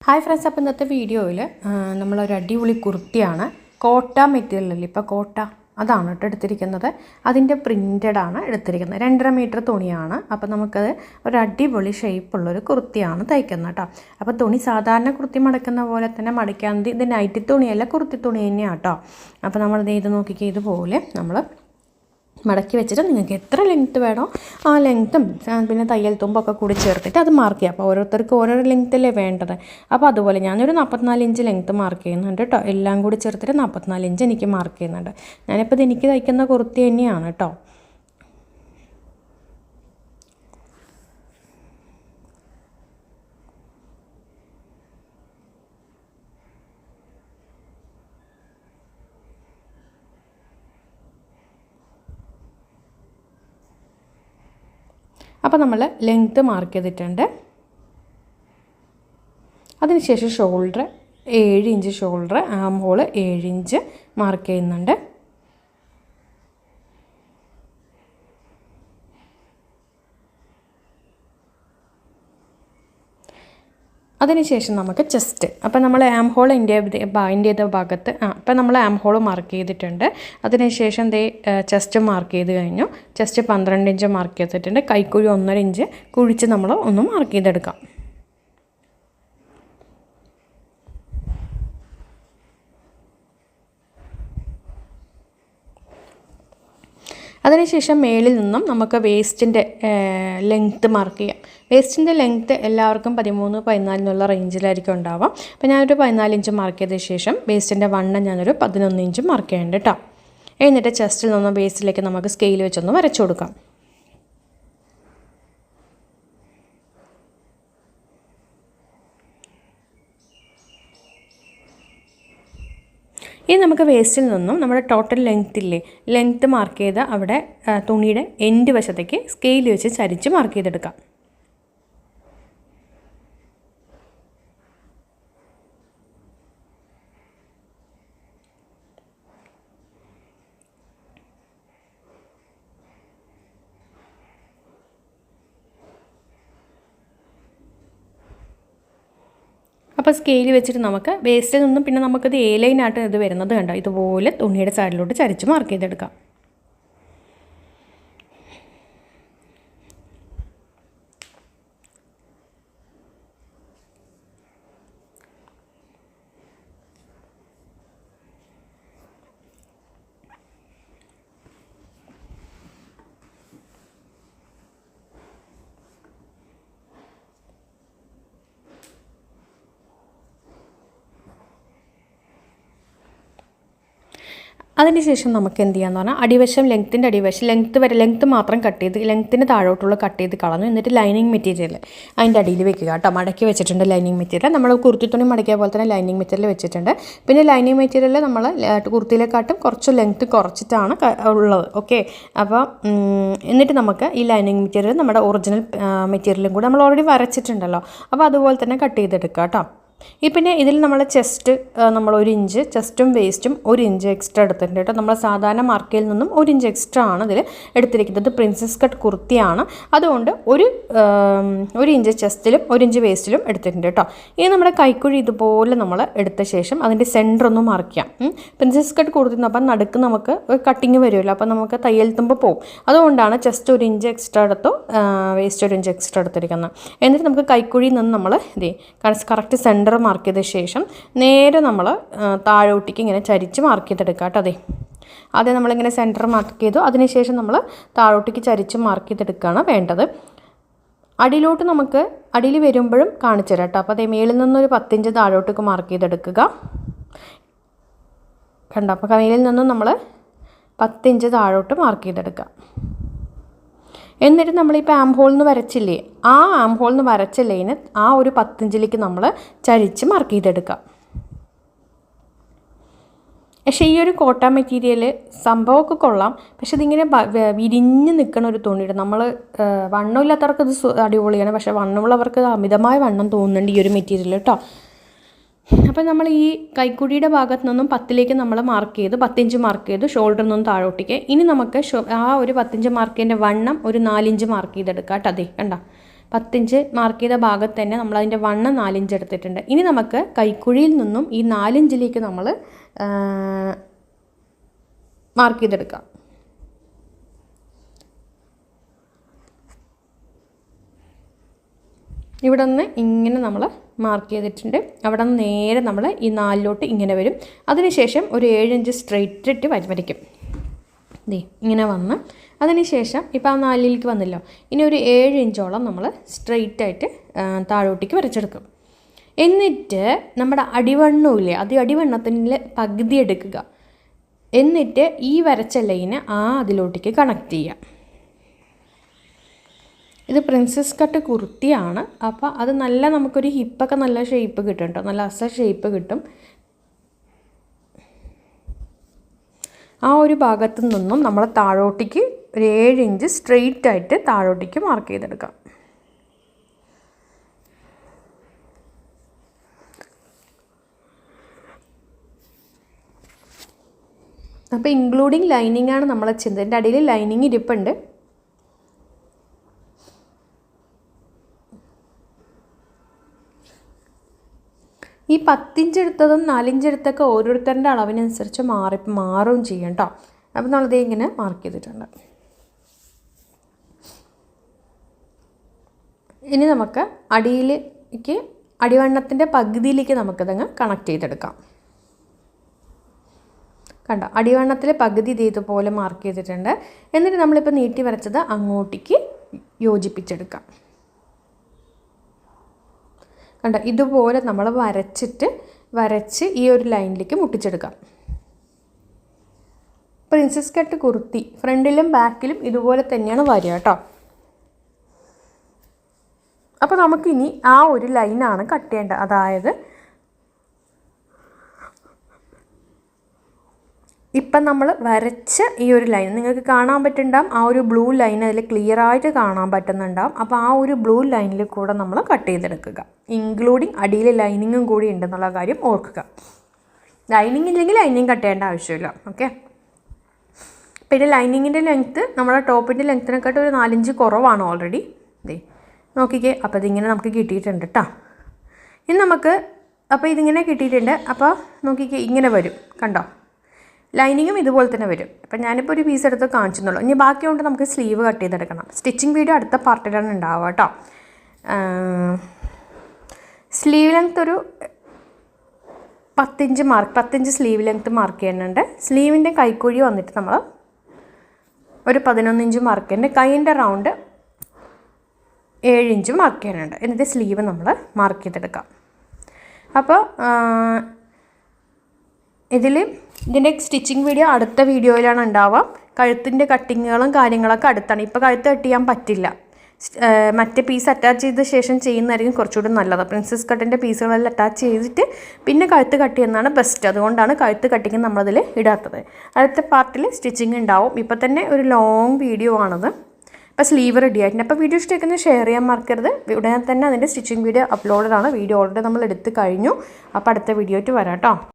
Hi friends, അപ്പോൾ ഇന്നത്തെ വീഡിയോയിൽ നമ്മളൊരു അടിപൊളി കുർത്തിയാണ്. കോട്ട മെറ്റീരിയലിൽ ഇപ്പോൾ കോട്ട അതാണ് കേട്ടോ എടുത്തിരിക്കുന്നത്. അതിൻ്റെ പ്രിൻ്റഡാണ് എടുത്തിരിക്കുന്നത്. 2.5 മീറ്റർ തുണിയാണ്. അപ്പോൾ നമുക്കത് ഒരു അടിപൊളി ഷേപ്പുള്ളൊരു കുർത്തിയാണ് തയ്ക്കുന്നത് കേട്ടോ. അപ്പോൾ തുണി സാധാരണ കുർത്തി മടക്കുന്ന പോലെ തന്നെ മടക്കാൻ ഇത് നൈറ്റി തുണിയല്ല, കുർത്തി തുണി തന്നെയാണ് കേട്ടോ. അപ്പോൾ നമ്മൾ ഇത് നോക്കിക്കുക, ഇതുപോലെ നമ്മൾ മടക്കി വെച്ചിട്ട് നിങ്ങൾക്ക് എത്ര ലെങ്ത്ത് വേണോ ആ ലെങ്ത്തും പിന്നെ തയ്യൽ തുമ്പൊക്കെ കൂടി ചേർത്തിട്ട് അത് മാർക്ക് ചെയ്യുക. അപ്പോൾ ഓരോരുത്തർക്ക് ഓരോ ലെങ്ത്തല്ലേ വേണ്ടത്. അപ്പോൾ അതുപോലെ ഞാനൊരു 44 ഇഞ്ച് ലെങ്ത്ത് മാർക്ക് ചെയ്യുന്നുണ്ട് കേട്ടോ. എല്ലാം കൂടി ചേർത്തിട്ട് 44 ഇഞ്ച് എനിക്ക് മാർക്ക് ചെയ്യുന്നുണ്ട്. ഞാനിപ്പോൾ ഇത് എനിക്ക് തയ്ക്കുന്ന കുർത്തി തന്നെയാണ് കേട്ടോ. അപ്പോൾ നമ്മൾ ലെങ്ത്ത് മാർക്ക് ചെയ്തിട്ടുണ്ട്. അതിനുശേഷം shoulder 7 inch shoulder, arm hole 7 inch mark ചെയ്യുന്നുണ്ട്. അതിനുശേഷം നമുക്ക് ചെസ്റ്റ്, അപ്പോൾ നമ്മൾ ആം ഹോൾ അതിൻ്റെ ഭാഗത്ത് അപ്പോൾ നമ്മൾ ആം ഹോൾ മാർക്ക് ചെയ്തിട്ടുണ്ട്. അതിനുശേഷം ചെസ്റ്റ് മാർക്ക് ചെയ്ത് കഴിഞ്ഞു. ചെസ്റ്റ് 12 ഇഞ്ച് മാർക്ക് ചെയ്തിട്ടുണ്ട്. കൈക്കുഴി 1.5 ഇഞ്ച് കുഴിച്ച് നമ്മൾ ഒന്ന് മാർക്ക് ചെയ്തെടുക്കാം. അതിനുശേഷം മേളിൽ നിന്നും നമുക്ക് വേസ്റ്റിൻ്റെ ലെങ്ത്ത് മാർക്ക് ചെയ്യാം. വേസ്റ്റിൻ്റെ ലെങ്ത്ത് എല്ലാവർക്കും 13-14 എന്നുള്ള റേഞ്ചിലായിരിക്കും ഉണ്ടാവാം. അപ്പോൾ ഞാനൊരു 14 ഇഞ്ച് മാർക്ക് ചെയ്ത ശേഷം വേസ്റ്റിൻ്റെ വണ്ണം ഞാനൊരു 11 ഇഞ്ച് മാർക്ക് ചെയ്യുന്നുണ്ട് കേട്ടോ. എന്നിട്ട് ചെസ്റ്റിൽ നിന്ന് വേസ്റ്റിലേക്ക് നമുക്ക് സ്കെയിൽ വെച്ചൊന്ന് വരച്ചു കൊടുക്കാം. ഇനി നമുക്ക് വേസ്റ്റിൽ നിന്നും നമ്മുടെ ടോട്ടൽ ലെങ്ത്ത് മാർക്ക് ചെയ്ത അവിടെ തുണിയുടെ എൻഡ് വശത്തേക്ക് സ്കെയിൽ വെച്ച് ചരിച്ച് മാർക്ക് ചെയ്തെടുക്കാം. അപ്പോൾ സ്കെയിൽ വെച്ചിട്ട് നമുക്ക് വേസ്റ്റിൽ നിന്നും പിന്നെ നമുക്കിത് എ ലൈനായിട്ട് ഇത് വരുന്നത് കണ്ടോ, ഇതുപോലെ തുണിയുടെ സൈഡിലോട്ട് ചരിച്ച് മാർക്ക് ചെയ്തെടുക്കാം. അതിനുശേഷം നമുക്ക് എന്ത് ചെയ്യാമെന്ന് പറഞ്ഞാൽ അടിവശം ലെങ്ത്ത് മാത്രം കട്ട് ചെയ്ത് ലെങ്ത്തിന് താഴോട്ടുള്ള കട്ട് ചെയ്ത് കളഞ്ഞു. എന്നിട്ട് ലൈനിങ് മെറ്റീരിയൽ അതിൻ്റെ അടിയിൽ വെക്കുക കേട്ടോ. മടക്കി വെച്ചിട്ടുണ്ട് ലൈനിങ് മെറ്റീരിയൽ. നമ്മൾ കുർത്തി തുണി മടക്കിയ പോലെ തന്നെ ലൈനിങ് മെറ്റീരിയൽ വെച്ചിട്ടുണ്ട്. പിന്നെ ലൈനിങ് മെറ്റീരിയൽ നമ്മൾ കുർത്തിയിലെക്കാട്ടും കുറച്ച് ലെങ്ത്ത് കുറച്ചിട്ടാണ് ഉള്ളത്. ഓക്കെ, അപ്പോൾ എന്നിട്ട് നമുക്ക് ഈ ലൈനിങ് മെറ്റീരിയൽ നമ്മുടെ ഒറിജിനൽ മെറ്റീരിയലും കൂടെ നമ്മൾ ഓൾറെഡി വരച്ചിട്ടുണ്ടല്ലോ, അപ്പോൾ അതുപോലെ തന്നെ കട്ട് ചെയ്തെടുക്കുക കേട്ടോ. പിന്നെ ഇതിൽ നമ്മൾ ചെസ്റ്റ് നമ്മൾ 1 ഇഞ്ച് ചെസ്റ്റും വേസ്റ്റും 1 ഇഞ്ച് എക്സ്ട്രാ എടുത്തിട്ടുണ്ട് കേട്ടോ. നമ്മൾ സാധാരണ മാർക്കയിൽ നിന്നും 1 ഇഞ്ച് എക്സ്ട്രാ ആണ് ഇതിൽ എടുത്തിരിക്കുന്നത്. പ്രിൻസസ് കട്ട് കുർത്തിയാണ്, അതുകൊണ്ട് 1 ഇഞ്ച് ചെസ്റ്റിലും 1 ഇഞ്ച് വേസ്റ്റിലും എടുത്തിട്ടുണ്ട് കേട്ടോ. ഇനി നമ്മുടെ കൈക്കുഴി ഇതുപോലെ നമ്മൾ എടുത്ത ശേഷം അതിൻ്റെ സെൻറ്റർ ഒന്ന് മാർക്ക് ചെയ്യാം. പ്രിൻസസ് കട്ട് കുർത്തി അപ്പം നടുക്ക് നമുക്ക് ഒരു കട്ടിങ് വരുമല്ലോ, അപ്പോൾ നമുക്ക് തയ്യൽ തുമ്പ് പോകും. അതുകൊണ്ടാണ് ചെസ്റ്റ് 1 ഇഞ്ച് എക്സ്ട്രാ എടുത്തു, വേസ്റ്റ് 1 ഇഞ്ച് എക്സ്ട്രാ എടുത്തിരിക്കുന്നത്. എന്നിട്ട് നമുക്ക് കൈക്കുഴിയിൽ നിന്ന് നമ്മൾ കറക്റ്റ് സെൻറ്റർ മാർക്ക് ചെയ്ത ശേഷം നേരെ നമ്മൾ താഴോട്ടേക്ക് ഇങ്ങനെ ചരിച്ച് മാർക്ക് ചെയ്തെടുക്കുക കേട്ടോ. ആദ്യം നമ്മളിങ്ങനെ സെൻറ്റർ മാർക്ക് ചെയ്തു, അതിനുശേഷം നമ്മൾ താഴോട്ടേക്ക് ചരിച്ച് മാർക്ക് ചെയ്തെടുക്കുകയാണ് വേണ്ടത്. അടിയിലോട്ട് നമുക്ക് അടിയിൽ വരുമ്പോഴും കാണിച്ചു തരാം കേട്ടോ. അപ്പോൾ മേളിൽ നിന്നൊരു 10 ഇഞ്ച് താഴോട്ടേക്ക് മാർക്ക് ചെയ്തെടുക്കുക കണ്ടോ. അപ്പോൾ മേളിൽ നിന്നും നമ്മൾ 10 ഇഞ്ച് താഴോട്ട് മാർക്ക് ചെയ്തെടുക്കുക. എന്നിട്ട് നമ്മളിപ്പോൾ ആം ഹോളിൽ നിന്ന് വരച്ചില്ലേ, ആ ആം ഹോളിൽ നിന്ന് വരച്ച ലൈന് ആ ഒരു 10 ഇഞ്ചിലേക്ക് നമ്മൾ ചരിച്ച് മാർക്ക് ചെയ്തെടുക്കാം. പക്ഷേ ഈ ഒരു കോട്ട മെറ്റീരിയൽ സംഭവമൊക്കെ കൊള്ളാം, പക്ഷെ ഇതിങ്ങനെ വിരിഞ്ഞ് നിൽക്കുന്ന ഒരു തുണിയുടെ നമ്മൾ വണ്ണമില്ലാത്തവർക്ക് ഇത് അടിപൊളിയാണ്. പക്ഷേ വണ്ണമുള്ളവർക്ക് അമിതമായ വണ്ണം തോന്നുന്നുണ്ട് ഈ ഒരു മെറ്റീരിയൽ കേട്ടോ. അപ്പോൾ നമ്മൾ ഈ കൈക്കുഴിയുടെ ഭാഗത്ത് നിന്നും 10ലേക്ക് നമ്മൾ മാർക്ക് ചെയ്തു, 10 ഇഞ്ച് മാർക്ക് ചെയ്തു, ഷോൾഡറിൽ നിന്നും താഴോട്ടേക്ക്. ഇനി നമുക്ക് ആ ഒരു 10 ഇഞ്ച് മാർക്ക് ചെയ്തതിൻ്റെ വണ്ണം ഒരു 4 ഇഞ്ച് മാർക്ക് ചെയ്തെടുക്കാം കേട്ടോ. അതെ കണ്ട, 10 ഇഞ്ച് മാർക്ക് ചെയ്ത ഭാഗത്ത് തന്നെ നമ്മളതിൻ്റെ വണ്ണം 4 ഇഞ്ച് എടുത്തിട്ടുണ്ട്. ഇനി നമുക്ക് കൈക്കുഴിയിൽ നിന്നും ഈ 4 ഇഞ്ചിലേക്ക് നമ്മൾ മാർക്ക് ചെയ്തെടുക്കാം. ഇവിടെ നിന്ന് ഇങ്ങനെ നമ്മൾ മാർക്ക് ചെയ്തിട്ടുണ്ട്. അവിടെ നിന്ന് നേരെ നമ്മൾ ഈ 4ലോട്ട് ഇങ്ങനെ വരും. അതിനുശേഷം ഒരു 7 ഇഞ്ച് സ്ട്രെയിറ്റ് ഇട്ട് വരയ്ക്കും. ഇങ്ങനെ വന്ന് അതിനുശേഷം ഇപ്പോൾ ആ 4ലേക്ക് വന്നല്ലോ, ഇനി ഒരു 7 ഇഞ്ചോളം നമ്മൾ സ്ട്രെയിറ്റ് ആയിട്ട് താഴോട്ടേക്ക് വരച്ചെടുക്കും. എന്നിട്ട് നമ്മുടെ അടിവണ്ണമില്ലേ, അത് അടിവണ്ണത്തിൻ്റെ പകുതി എടുക്കുക. എന്നിട്ട് ഈ വരച്ച ലൈന് അതിലോട്ടേക്ക് കണക്ട് ചെയ്യുക. ഇത് പ്രിൻസസ് കട്ട് കുർത്തിയാണ്. അപ്പോൾ അത് നല്ല നമുക്കൊരു ഹിപ്പൊക്കെ നല്ല ഷേപ്പ് കിട്ടും കേട്ടോ, നല്ല അസ ഷേപ്പ് കിട്ടും. ആ ഒരു ഭാഗത്തു നിന്നും നമ്മൾ താഴോട്ടേക്ക് ഒരു 7 ഇഞ്ച് സ്ട്രെയിറ്റ് ആയിട്ട് താഴോട്ടേക്ക് മാർക്ക് ചെയ്തെടുക്കാം. അപ്പോൾ ഇൻക്ലൂഡിങ് ലൈനിങ് ആണ് നമ്മൾ ചെയ്യുന്നത്. എൻ്റെ അടിയിൽ ലൈനിങ് ഇരിപ്പുണ്ട്. ഈ 10 ഇഞ്ച് എടുത്തതും 4 ഇഞ്ച് എടുത്തൊക്കെ ഓരോരുത്തരുടെ അളവിനനുസരിച്ച് മാറുകയും ചെയ്യും കേട്ടോ. അപ്പോൾ നമ്മളത് ഇങ്ങനെ മാർക്ക് ചെയ്തിട്ടുണ്ട്. ഇനി നമുക്ക് അടിവണ്ണത്തിൻ്റെ പകുതിയിലേക്ക് നമുക്കതങ്ങ് കണക്ട് ചെയ്തെടുക്കാം. കണ്ടോ, അടിവണ്ണത്തിൽ പകുതി ഇതുപോലെ മാർക്ക് ചെയ്തിട്ടുണ്ട്. എന്നിട്ട് നമ്മളിപ്പോൾ നീട്ടി വരച്ചത് അങ്ങോട്ടേക്ക് യോജിപ്പിച്ചെടുക്കാം. കണ്ടോ, ഇതുപോലെ നമ്മൾ വരച്ച് ഈ ഒരു ലൈനിലേക്ക് മുട്ടിച്ചെടുക്കാം. പ്രിൻസസ് കട്ട് കുർത്തി ഫ്രണ്ടിലും ബാക്കിലും ഇതുപോലെ തന്നെയാണ് വരിക കേട്ടോ. അപ്പോൾ നമുക്കിനി ആ ഒരു ലൈനാണ് കട്ട് ചെയ്യേണ്ടത്. അതായത് ഇപ്പം നമ്മൾ വരച്ച ഈ ഒരു ലൈൻ നിങ്ങൾക്ക് കാണാൻ പറ്റുന്നുണ്ടാവും. ആ ഒരു ബ്ലൂ ലൈൻ അതിൽ ക്ലിയർ ആയിട്ട് കാണാൻ പറ്റുന്നുണ്ടാവും. അപ്പോൾ ആ ഒരു ബ്ലൂ ലൈനിൽ കൂടെ നമ്മൾ കട്ട് ചെയ്തെടുക്കുക. ഇൻക്ലൂഡിങ് അടിയിൽ ലൈനിങ്ങും കൂടി ഉണ്ടെന്നുള്ള കാര്യം ഓർക്കുക. ലൈനിങ് ഇല്ലെങ്കിൽ ലൈനിങ് കട്ട് ചെയ്യേണ്ട ആവശ്യമില്ല. ഓക്കെ. പിന്നെ ലൈനിങ്ങിൻ്റെ ലെങ്ത്ത് നമ്മുടെ ടോപ്പിൻ്റെ ലെങ്ത്തിനെക്കാട്ട് ഒരു 4 ഇഞ്ച് കുറവാണ് ഓൾറെഡി. നോക്കിക്കേ, അപ്പോൾ ഇതിങ്ങനെ നമുക്ക് കിട്ടിയിട്ടുണ്ട് കേട്ടോ. ഇനി നമുക്ക് ഇതിങ്ങനെ കിട്ടിയിട്ടുണ്ട്. അപ്പോൾ നോക്കിക്കേ, ഇങ്ങനെ വരും. കണ്ടോ, ലൈനിങ്ങും ഇതുപോലെ തന്നെ വരും. അപ്പം ഞാനിപ്പോൾ ഒരു പീസ് എടുത്ത് കാണിച്ചെന്നുള്ളൂ. ഇനി ബാക്കിയുണ്ട് നമുക്ക് സ്ലീവ് കട്ട് ചെയ്തെടുക്കണം. സ്റ്റിച്ചിങ് വീഡിയോ അടുത്ത പാർട്ടിലാണ് ഉണ്ടാവുക കേട്ടോ. സ്ലീവ് ലെങ്ത്ത് ഒരു 10 ഇഞ്ച് സ്ലീവ് ലെങ്ത്ത് മാർക്ക് ചെയ്യുന്നുണ്ട്. സ്ലീവിൻ്റെ കൈക്കുഴി വന്നിട്ട് നമ്മൾ ഒരു 11 ഇഞ്ച് മാർക്ക് ചെയ്യുന്നുണ്ട്. കൈയിൻ്റെ റൗണ്ട് 7 ഇഞ്ച് മാർക്ക് ചെയ്യുന്നുണ്ട്. എന്നിട്ട് സ്ലീവ് നമ്മൾ മാർക്ക് ചെയ്തെടുക്കാം. അപ്പോൾ ഇതിൻ്റെ സ്റ്റിച്ചിങ് വീഡിയോ അടുത്ത വീഡിയോയിലാണ് ഉണ്ടാവുക. കഴുത്തിൻ്റെ കട്ടിങ്ങുകളും കാര്യങ്ങളൊക്കെ അടുത്താണ്. ഇപ്പോൾ കഴുത്ത് കട്ട് ചെയ്യാൻ പറ്റില്ല. മറ്റേ പീസ് അറ്റാച്ച് ചെയ്ത ശേഷം ചെയ്യുന്നതായിരിക്കും കുറച്ചുകൂടി നല്ലത്. പ്രിൻസസ് കട്ടിൻ്റെ പീസുകളെല്ലാം അറ്റാച്ച് ചെയ്തിട്ട് പിന്നെ കഴുത്ത് കട്ട് ചെയ്യുന്നതാണ് ബെസ്റ്റ്. അതുകൊണ്ടാണ് കഴുത്ത് കട്ടിങ് നമ്മളതിൽ ഇടാത്തത്. അടുത്ത പാർട്ടിൽ സ്റ്റിച്ചിങ് ഉണ്ടാവും. ഇപ്പോൾ തന്നെ ഒരു ലോങ് വീഡിയോ ആണത്. അപ്പോൾ സ്ലീവ് റെഡി ആയിട്ടുണ്ട്. അപ്പോൾ വീഡിയോ ഇഷ്ടമാക്കുന്നത് ഷെയർ ചെയ്യാൻ മറക്കരുത്. ഉടനെ തന്നെ അതിൻ്റെ സ്റ്റിച്ചിങ് വീഡിയോ അപ്ലോഡാണ്. വീഡിയോ ഓൾറെഡി നമ്മൾ എടുത്ത് കഴിഞ്ഞു. അപ്പോൾ അടുത്ത വീഡിയോ ആയിട്ട് വരാം കേട്ടോ.